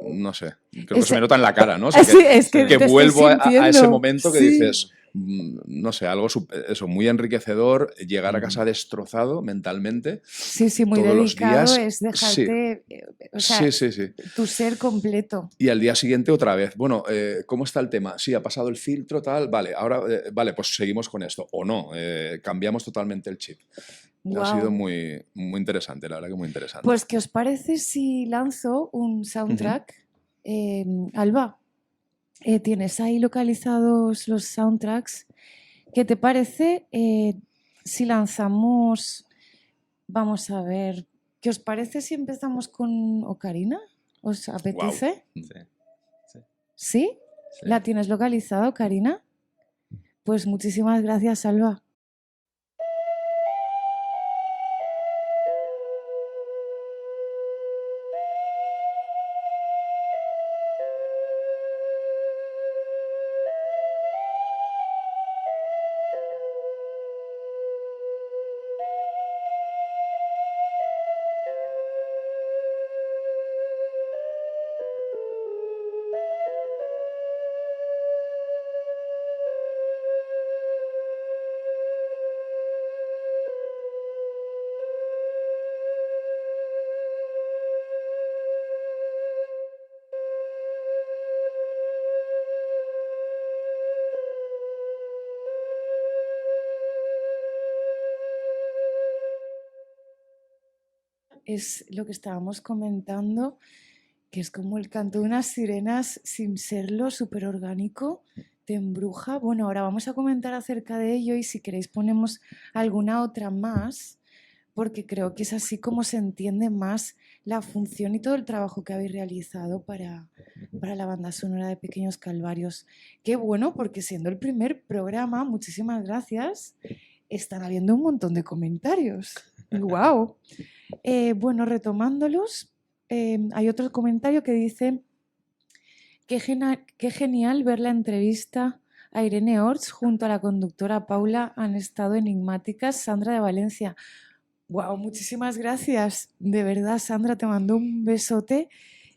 no sé, creo que se me nota en la cara, ¿no? O sea, Sí, es que te estoy vuelvo a ese sintiendo. momento que Sí. dices, no sé, algo eso, muy enriquecedor, llegar a casa destrozado mentalmente. Sí, muy todos los dedicado, días, es dejarte, o sea, sí. tu ser completo. Y al día siguiente otra vez. Bueno, ¿cómo está el tema? Sí, ha pasado el filtro, tal. Vale, ahora, vale, pues seguimos con esto. O no, cambiamos totalmente el chip. Ha Guau. sido muy, muy interesante, la verdad que muy interesante. Pues, ¿qué os parece si lanzo un soundtrack? Alba, tienes ahí localizados los soundtracks. ¿Qué te parece si lanzamos, vamos a ver, ¿qué os parece si empezamos con Ocarina? ¿Os apetece? Sí. ¿Sí? ¿La tienes localizada, Ocarina? Pues muchísimas gracias, Alba. Es lo que estábamos comentando, que es como el canto de unas sirenas sin serlo, súper orgánico, te embruja. Bueno, ahora vamos a comentar acerca de ello y si queréis ponemos alguna otra más, porque creo que es así como se entiende más la función y todo el trabajo que habéis realizado para la banda sonora de Pequeños Calvarios. Qué bueno, porque siendo el primer programa, muchísimas gracias, están habiendo un montón de comentarios. ¡Guau! Bueno, retomándolos, hay otro comentario que dice Qué genial ver la entrevista a Irene Orts junto a la conductora Paula. Han estado enigmáticas. Sandra de Valencia. Wow, muchísimas gracias. De verdad, Sandra, te mando un besote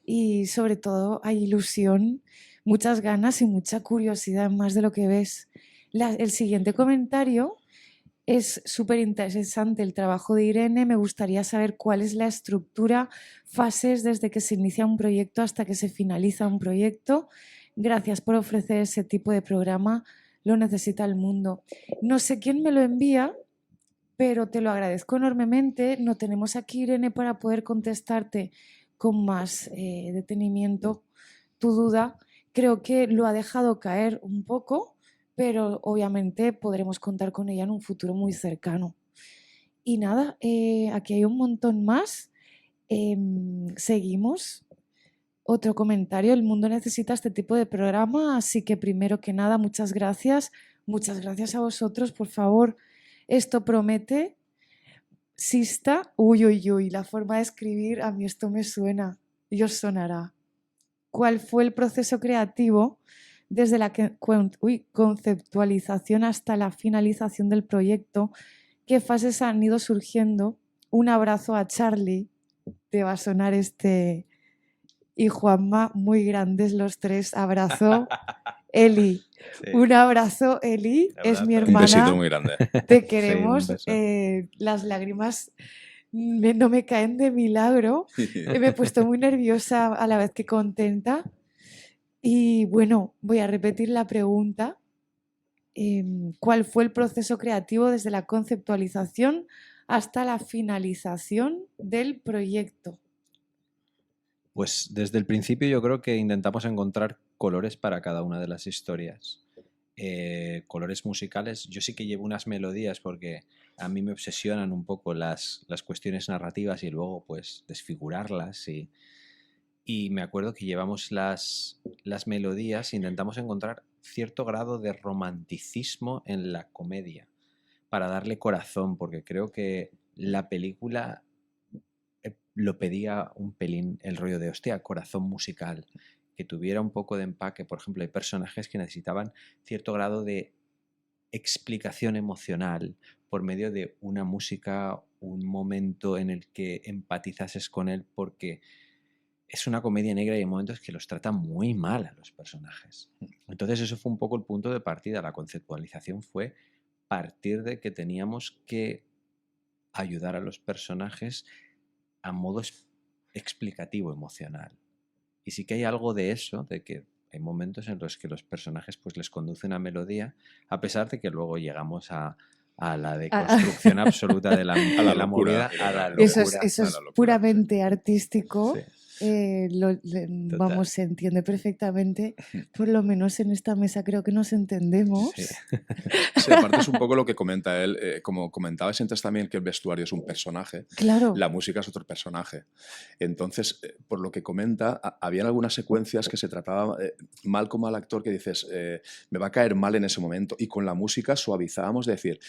y sobre todo hay ilusión, muchas ganas y mucha curiosidad más de lo que ves. El siguiente comentario es súper interesante, el trabajo de Irene. Me gustaría saber cuál es la estructura, fases desde que se inicia un proyecto hasta que se finaliza un proyecto. Gracias por ofrecer ese tipo de programa, lo necesita el mundo. No sé quién me lo envía, pero te lo agradezco enormemente. No tenemos aquí, Irene, para poder contestarte con más detenimiento tu duda. Creo que lo ha dejado caer un poco, pero obviamente podremos contar con ella en un futuro muy cercano. Y nada, aquí hay un montón más. Seguimos. Otro comentario: el mundo necesita este tipo de programa, así que primero que nada, muchas gracias. Muchas gracias a vosotros, por favor. Esto promete. Sista, uy, la forma de escribir, a mí esto me suena y os sonará. ¿Cuál fue el proceso creativo desde la conceptualización hasta la finalización del proyecto? ¿Qué fases han ido surgiendo? Un abrazo a Charlie, te va a sonar este, y Juanma, muy grandes los tres. Abrazo. Eli, Sí. un abrazo, Eli, es mi Un Un besito hermana, muy grande. te queremos. Sí, un beso. Las lágrimas no me caen de milagro. Me he puesto muy nerviosa a la vez que contenta. Y bueno, voy a repetir la pregunta. ¿Cuál fue el proceso creativo desde la conceptualización hasta la finalización del proyecto? Pues desde el principio yo creo que intentamos encontrar colores para cada una de las historias. Colores musicales. Yo sí que llevo unas melodías porque a mí me obsesionan un poco las cuestiones narrativas y luego pues desfigurarlas. Y me acuerdo que llevamos las melodías e intentamos encontrar cierto grado de romanticismo en la comedia para darle corazón, porque creo que la película lo pedía un pelín, el rollo de, hostia, corazón musical, que tuviera un poco de empaque. Por ejemplo, hay personajes que necesitaban cierto grado de explicación emocional por medio de una música, un momento en el que empatizases con él, porque es una comedia negra y hay momentos que los trata muy mal a los personajes. Entonces eso fue un poco el punto de partida. La conceptualización fue partir de que teníamos que ayudar a los personajes a modo explicativo, emocional. Y sí que hay algo de eso, de que hay momentos en los que los personajes pues les conducen a melodía, a pesar de que luego llegamos a la deconstrucción absoluta de la locura, movida, a la locura. Eso es locura, puramente artístico. Sí. Vamos, se entiende perfectamente. Por lo menos en esta mesa creo que nos entendemos. Sí. Sí, aparte es un poco lo que comenta él. Como comentabas antes también, que el vestuario es un personaje, Claro. la música es otro personaje. Entonces, por lo que comenta, habían algunas secuencias que se trataba mal como al actor, que dices, me va a caer mal en ese momento. Y con la música suavizábamos de decir,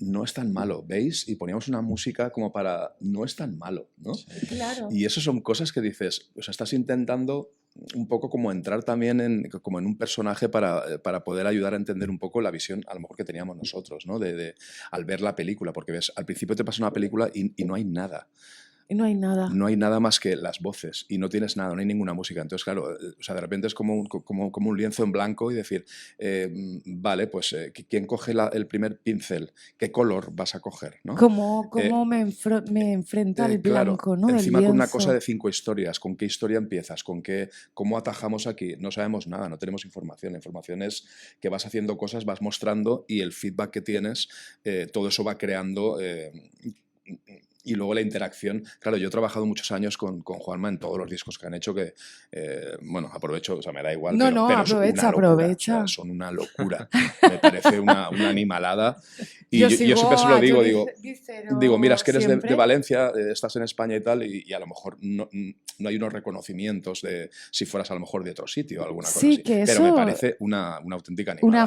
no es tan malo, ¿veis? Y poníamos una música como para, no es tan malo, ¿no? Sí. Claro. Y eso son cosas que dices, o sea, estás intentando un poco como entrar también como en un personaje para poder ayudar a entender un poco la visión a lo mejor que teníamos nosotros, ¿no? Al ver la película, porque ves, al principio te pasa una película y no hay nada. No hay nada. No hay nada más que las voces y no tienes nada, no hay ninguna música. Entonces, claro, o sea, de repente es como un lienzo en blanco y decir, vale, pues, ¿quién coge el primer pincel? ¿Qué color vas a coger? ¿No? ¿Cómo me enfrenta el blanco, claro, ¿no? encima del con una lienzo. cosa de 5 historias, ¿con qué historia empiezas? ¿Cómo atajamos aquí? No sabemos nada, no tenemos información. La información es que vas haciendo cosas, vas mostrando y el feedback que tienes, todo eso va creando... y luego la interacción. Claro, yo he trabajado muchos años con Juanma en todos los discos que han hecho, que, bueno, aprovecho, o sea, me da igual, pero aprovecha. O sea, son una locura. Me parece una animalada. Y yo siempre se lo digo, digo, mira, es que eres de Valencia, estás en España y tal, y a lo mejor no hay unos reconocimientos de si fueras a lo mejor de otro sitio o alguna cosa así. Que pero me parece una auténtica animada.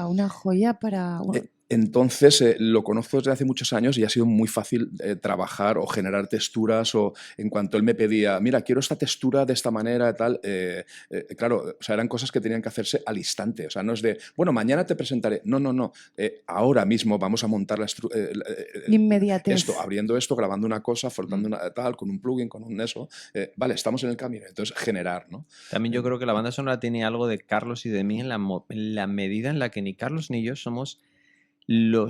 Una joya para... Entonces, lo conozco desde hace muchos años y ha sido muy fácil trabajar o generar texturas, o en cuanto él me pedía, mira, quiero esta textura de esta manera, tal, claro, o sea, eran cosas que tenían que hacerse al instante, o sea, no es de, bueno, mañana te presentaré, no, ahora mismo vamos a montar Inmediatez. esto, abriendo esto, grabando una cosa, forzando una tal, con un plugin, con un eso, vale, estamos en el camino, entonces generar, ¿no? También yo creo que la banda sonora tiene algo de Carlos y de mí en la medida en la que ni Carlos ni yo somos o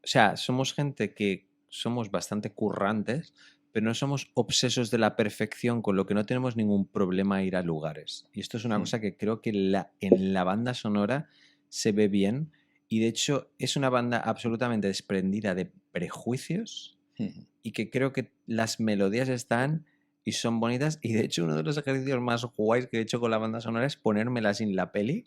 sea, somos gente que somos bastante currantes, pero no somos obsesos de la perfección, con lo que no tenemos ningún problema a ir a lugares. Y esto es una cosa que creo que en la banda sonora se ve bien, y de hecho es una banda absolutamente desprendida de prejuicios y que creo que las melodías están y son bonitas, y de hecho uno de los ejercicios más guays que he hecho con la banda sonora es ponérmelas en la peli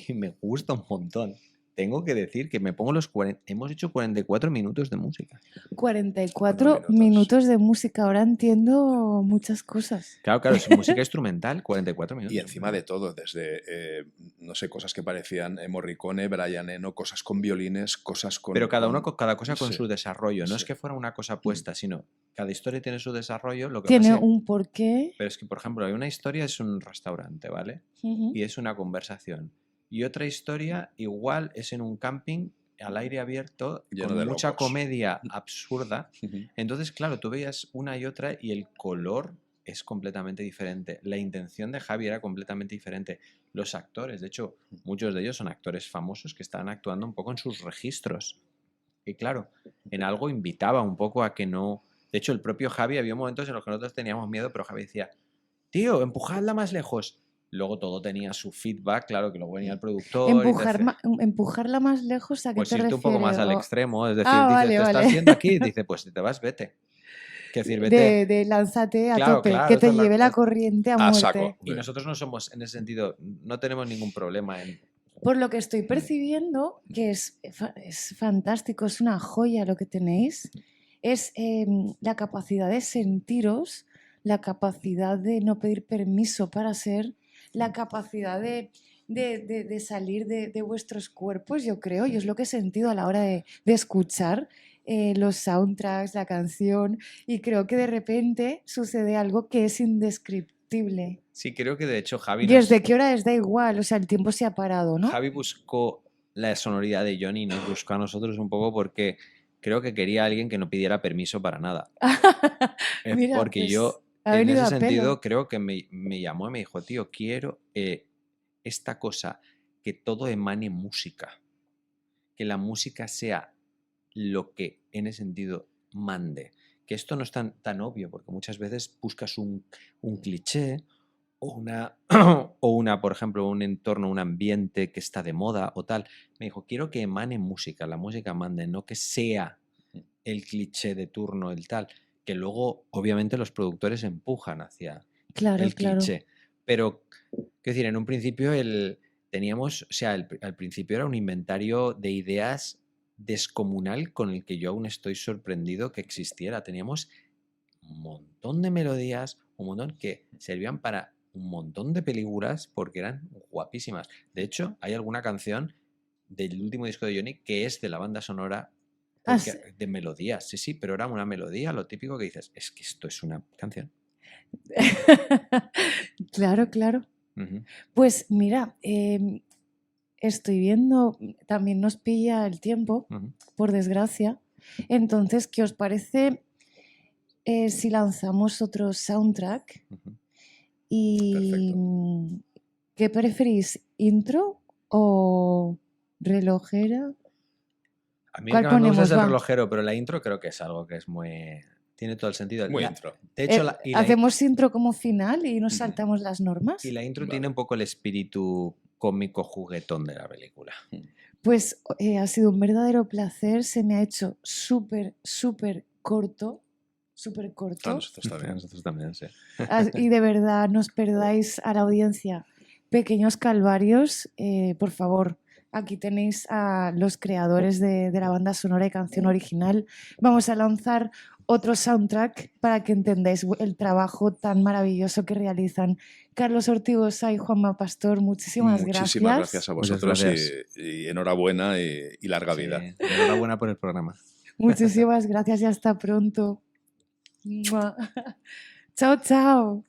y me gusta un montón. Tengo que decir que me pongo hemos hecho 44 minutos de música. 44 minutos de música, ahora entiendo muchas cosas. Claro, es música instrumental, 44 minutos. Y encima de todo, desde, no sé, cosas que parecían Morricone, Brian Eno, cosas con violines, cosas con... Pero cada cosa con sí, su desarrollo. No sí. es que fuera una cosa puesta, sino cada historia tiene su desarrollo. Lo que Tiene pasa un porqué. Pero es que, por ejemplo, hay una historia, es un restaurante, ¿vale? Y es una conversación. Y otra historia, igual, es en un camping al aire abierto, Lleno con de mucha locos. comedia absurda. Entonces, claro, tú veías una y otra y el color es completamente diferente. La intención de Javi era completamente diferente. Los actores, de hecho, muchos de ellos son actores famosos que estaban actuando un poco en sus registros. Y claro, en algo invitaba un poco a que no... De hecho, el propio Javi, había momentos en los que nosotros teníamos miedo, pero Javi decía, tío, empujadla más lejos. Luego todo tenía su feedback, claro, que luego venía el productor. Empujarla más lejos, ¿a qué pues te irte refieres? un poco más al extremo, es decir, Ah, dice, vale, te vale. estás yendo aquí, dice, pues si te vas, vete. Quiero decir, vete. De lánzate a Claro, tope, claro, que esta te es lleve la corriente a A muerte. saco. Y nosotros no somos, en ese sentido, no tenemos ningún problema en... Por lo que estoy percibiendo, que es fantástico, es una joya lo que tenéis, es la capacidad de sentiros, la capacidad de no pedir permiso para ser, la capacidad de salir de vuestros cuerpos, yo creo, y es lo que he sentido a la hora de escuchar los soundtracks, la canción, y creo que de repente sucede algo que es indescriptible. Sí, creo que de hecho Javi... ¿Y desde qué hora es? Da igual, o sea, el tiempo se ha parado, ¿no? Javi buscó la sonoridad de Johnny y nos buscó a nosotros un poco porque creo que quería a alguien que no pidiera permiso para nada. Mira, porque pues, yo, ha en venido ese a pelo. sentido, creo que me llamó y me dijo, tío, quiero esta cosa, que todo emane música. Que la música sea lo que, en ese sentido, mande. Que esto no es tan obvio, porque muchas veces buscas un cliché o una, por ejemplo, un entorno, un ambiente que está de moda o tal. Me dijo, quiero que emane música, la música mande, no que sea el cliché de turno, el tal, que luego, obviamente, los productores empujan hacia el cliché. Pero, quiero decir, en un principio teníamos, o sea, al principio era un inventario de ideas descomunal con el que yo aún estoy sorprendido que existiera. Teníamos un montón de melodías, un montón que servían para un montón de películas porque eran guapísimas. De hecho, hay alguna canción del último disco de Johnny que es de la banda sonora de melodías. Sí, pero era una melodía, lo típico que dices, es que esto es una canción. Claro. Pues mira, estoy viendo, también nos pilla el tiempo, por desgracia. Entonces, ¿qué os parece si lanzamos otro soundtrack? Y Perfecto. ¿qué preferís? ¿Intro o relojera? A mí ¿Cuál el que más me gusta ponemos? es el Va. relojero, pero la intro creo que es algo que es muy... Tiene todo el sentido. Muy intro. De hecho, ¿Hacemos intro como final y nos saltamos las normas? Y la intro Vale. tiene un poco el espíritu cómico juguetón de la película. Pues ha sido un verdadero placer, se me ha hecho súper corto. A nosotros también. Nosotros también, sí. Y de verdad, no os perdáis, a la audiencia pequeños calvarios. Por favor, aquí tenéis a los creadores de la banda sonora y canción original. Vamos a lanzar otro soundtrack para que entendáis el trabajo tan maravilloso que realizan Carlos Ortigosa y Juanma Pastor. Muchísimas gracias a Muchas vosotros gracias. y enhorabuena y larga vida. Enhorabuena por el programa. Muchísimas gracias y hasta pronto. ¡Mua! Chao, chao.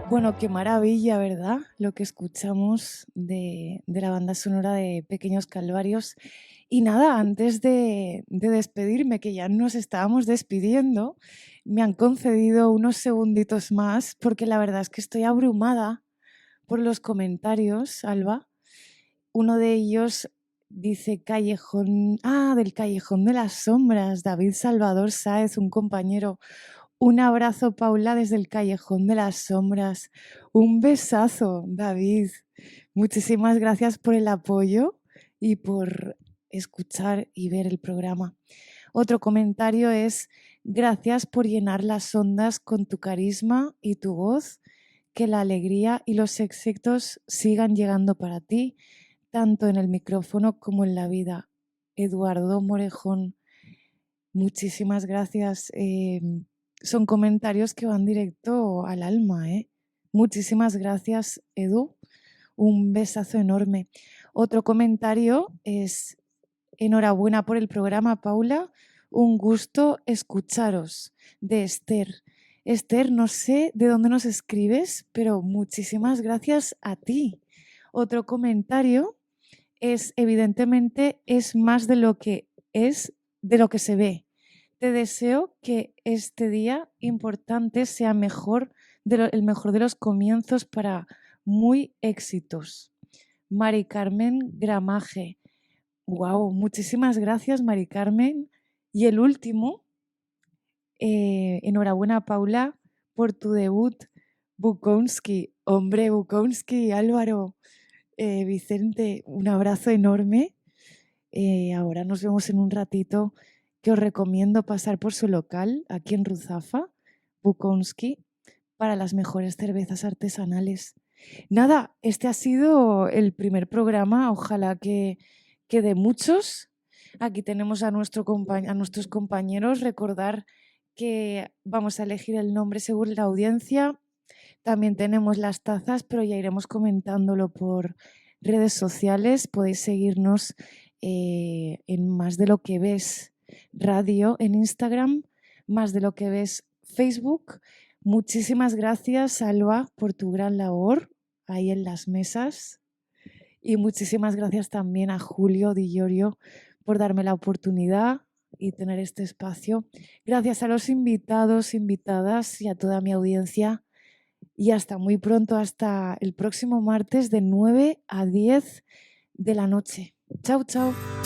Bueno, qué maravilla, ¿verdad? Lo que escuchamos de la banda sonora de Pequeños Calvarios. Y nada, antes de despedirme, que ya nos estábamos despidiendo, me han concedido unos segunditos más, porque la verdad es que estoy abrumada por los comentarios, Alba. Uno de ellos dice Callejón, del Callejón de las Sombras, David Salvador Sáez, un compañero. Un abrazo, Paula, desde el Callejón de las Sombras. Un besazo, David. Muchísimas gracias por el apoyo y por escuchar y ver el programa. Otro comentario es: gracias por llenar las ondas con tu carisma y tu voz. Que la alegría y los éxitos sigan llegando para ti, tanto en el micrófono como en la vida. Eduardo Morejón. Muchísimas gracias. Son comentarios que van directo al alma, ¿eh? Muchísimas gracias, Edu. Un besazo enorme. Otro comentario es: enhorabuena por el programa, Paula. Un gusto escucharos. De Esther. Esther, no sé de dónde nos escribes, pero muchísimas gracias a ti. Otro comentario es: evidentemente es más de lo que es, de lo que se ve. Te deseo que este día importante sea el mejor de los comienzos para muy éxitos. Mari Carmen Gramaje. Wow, muchísimas gracias, Mari Carmen. Y el último, enhorabuena, Paula, por tu debut, Bukowski. Hombre, Bukowski, Álvaro, Vicente, un abrazo enorme. Ahora nos vemos en un ratito, que os recomiendo pasar por su local aquí en Ruzafa, Bukowski, para las mejores cervezas artesanales. Nada, este ha sido el primer programa, ojalá que de muchos. Aquí tenemos a nuestros compañeros. Recordar que vamos a elegir el nombre según la audiencia. También tenemos las tazas, pero ya iremos comentándolo por redes sociales. Podéis seguirnos en Más de lo que ves Radio en Instagram, Más de lo que ves Facebook. Muchísimas gracias, Alba, por tu gran labor ahí en las mesas. Y muchísimas gracias también a Julio Di Iorio por darme la oportunidad y tener este espacio. Gracias a los invitados, invitadas y a toda mi audiencia. Y hasta muy pronto, hasta el próximo martes de 9 a 10 de la noche. Chao, chao.